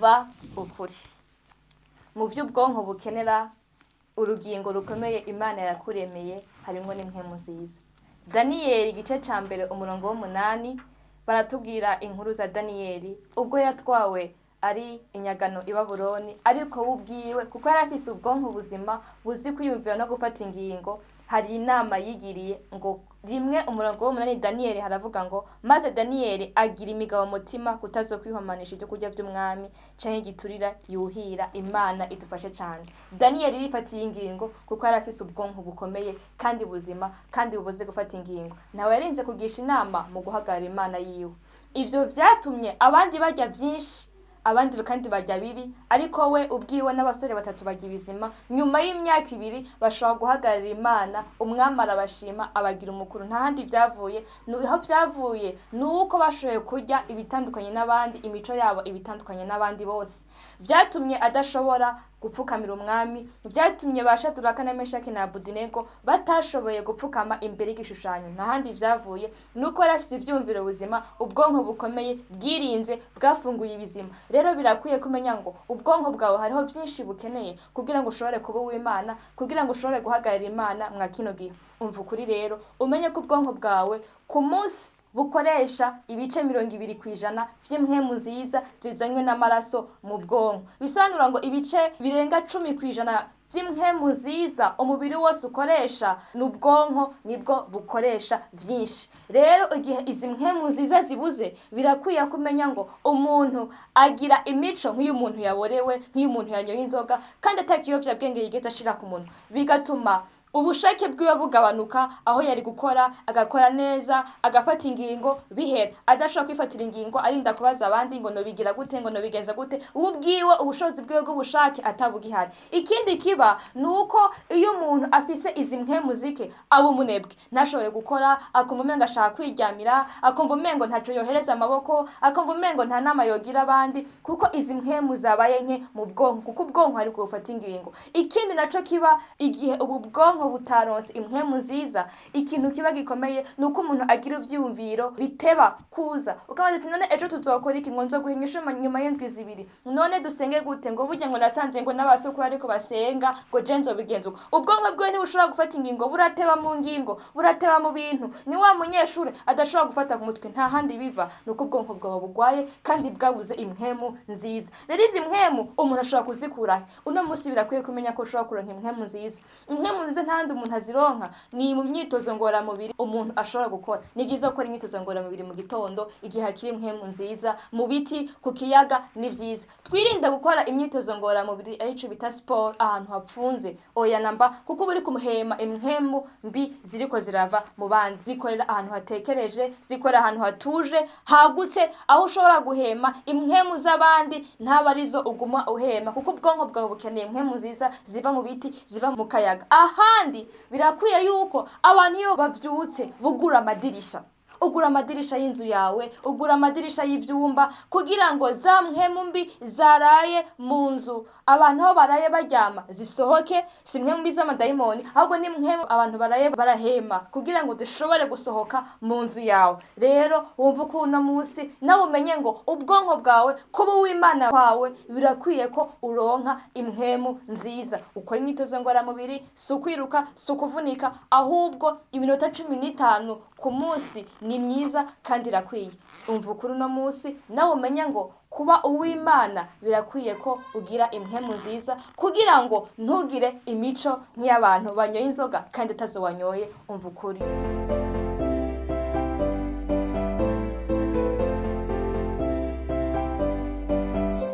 umva ukuri. Mu vy'ubwonko bukenera urugingo rukomeye Imana yakuremeye harimwo n'impwemu nziza. Daniyeli igice ca mbere umurongo w'8 baratubwira inkuru za Daniyeli ubwo yatwawe ari inyagano i Babuloni, ariko ubwiwe kuko yari afise ubwonko buzima buzi kwiyumvira no gufata ingingo, hari inama yigiriye ngo rimwe umurongo w'8 Daniyeli haravuga ngo maze Daniyeli agira imigabo mutima kutazokwihomanisha ibyo kurya vy'umwami canke igiturira yuhira. Imana idufashe cane. Daniyeli yifatiye ingingo kuko yari afise ubwonko bukomeye kandi buzima kandi bubuze gufata ingingo. Nawe yarinze kugisha inama mu guhagarara Imana yiwe. Ivyo vyatumye abandi barya vyinshi, abandi kandi barya bibi, ariko we ubwiwe n'abasore batatu barya ibizima. Nyuma y'imyaka 2 bashobora guhagarara Imana, umwami arabashima abagira umukuru. Nta handi vyavuye, aho vyavuye nuko bashoboye kurya ibitandukanye n'abandi, imico yabo ibitandukanye n'abandi bose. Vyatumye adashobora gupfukamira umwami, vyatumye Shadraka na Meshaki na Abedenego batashoboye gupfukama imbere y'igishushanyo. Nta handi vyavuye nuko yari afise ivyumviro buzima, ubwonko bukomeye bwirinze bwafunguye ibizima. Rero birakwiye kumenya ngo ubwonko bwawe hariho vyinshi bukeneye kugira ngo ushobore kuba uw'Imana, kugira ngo ushobore guhagarara Imana mwa kino gihe. Umva ukuri rero, umenye ko ubwonko bwawe ku munsi bukoresha ibice 20% vy'impwemu nziza zizanywe n'amaraso mu bwonko. Bisobanura ngo ibice birenga 10% z'impwemu nziza umubiri wose ukoresha n'ubwonko nibwo bukoresha vyinshi. Rero igihe izi mpwemu nziza zibuze, birakwiye kumenya ngo umuntu agira imico nk'iy'umuntu yaborewe, nk'iy'umuntu yanyoye inzoga kandi atakiyovyabwenge yigeze ashira ku muntu, bigatuma ubushake bwiwe bugabanuka, aho yari gukora agakora neza, agafata ingingo bihera, adashobora kwifatira ingingo arinda kubaza abandi ngo nobigira gute, ngo nobigenza gute, ubwiwe ubushobozi bwiwe bw'ubushake atabugihari. Ikindi kiba nuko iyo umuntu afise izi mpwemu zike aba umunebwe, ntashoboye gukora, akumva umengo ashaka kwiryamira, akumva umengo ntaco yohereza amaboko, akumva umengo nta nama yogira abandi, kuko izi mpwemu zabaye nke mu bwonko, kuko ubwonko ari bwo bufata ingingo. Ikindi naco kiba igihe ubu bwonko butaronse impwemu nziza, ikintu kiba gikomeye nuko umuntu agira ivyumviro biteba kuza. Ukabaza ati none ejo tuzokora iki, ngo nzoguhingisha nyuma y'indwi 2, none dusenge gute, ngo burya ngo nasanze ngo n'abasukuru ariko basenga ngo je nzobigenza uko. Ubwonko bwe ntibushobora gufata ingingo, burateba mu ngingo, burateba mu bintu. Ni wa munyeshure adashobora gufata ku mutwe, nta handi biva nuko ubwonko bwawe bugwaye kandi bwabuze impwemu nziza. Rero izi mpwemu umuntu ashobora kuzikurahe. Uno musi birakwiye kumenya ko ushobora kuronka impwemu nziza. Impwemu nziza ntandi umuntu azironka ni mu myitozo ngororamubiri umuntu ashobora gukora. Ni byiza gukora imyitozo ngororamubiri mu gitondo igihe hakiri impwemu nziza, mu biti, ku kiyaga, ni vyiza. Twirinde gukora imyitozo ngororamubiri arico bita sport ahantu hapfunze, oya namba, kuko buri kumuhema impwemu mbi ziriko zirava mu bandi. Zikorera ahantu hatekereje, zikorera ahantu hatuje hagutse, aho ushobora guhema impwemu z'abandi ntaba arizo uguma uhema, kuko ubwonko bwawe bukeneye impwemu nziza ziva mu biti, ziva mu kayaga. Ahandi birakwiye yuko abantu iyo bavyutse bugura amadirisha, ugura amadirisha y'inzu yawe, ugura amadirisha y'ivyumba, kugira ngo za mpwemu mbi zaraye mu nzu abantu aho baraye baryama zisohoke. Si mpwemu mbi z'amadayimoni, ahubwo ni mpwemu abantu baraye barahema, kugira ngo dushobore gusohoka mu nzu yawe. Rero wumva ko uno musi nawe umenye ngo ubwonko bwawe kuba uw'Imana kwawe birakwiye ko uronka impwemu nziza. Ukora imyitozo ngororamubiri, si ukwiruka, si ukuvunika, ahubwo iminota 15 ku munsi ni myiza kandi irakwiye. Umva kuri uno musi nawe umenya ngo kuba uw'Imana birakwiye ko ugira impwemu nziza, kugira ngo ntugire imico nk'iy'abantu banyoye inzoga kandi atazo wanyoye. Umva ukuri.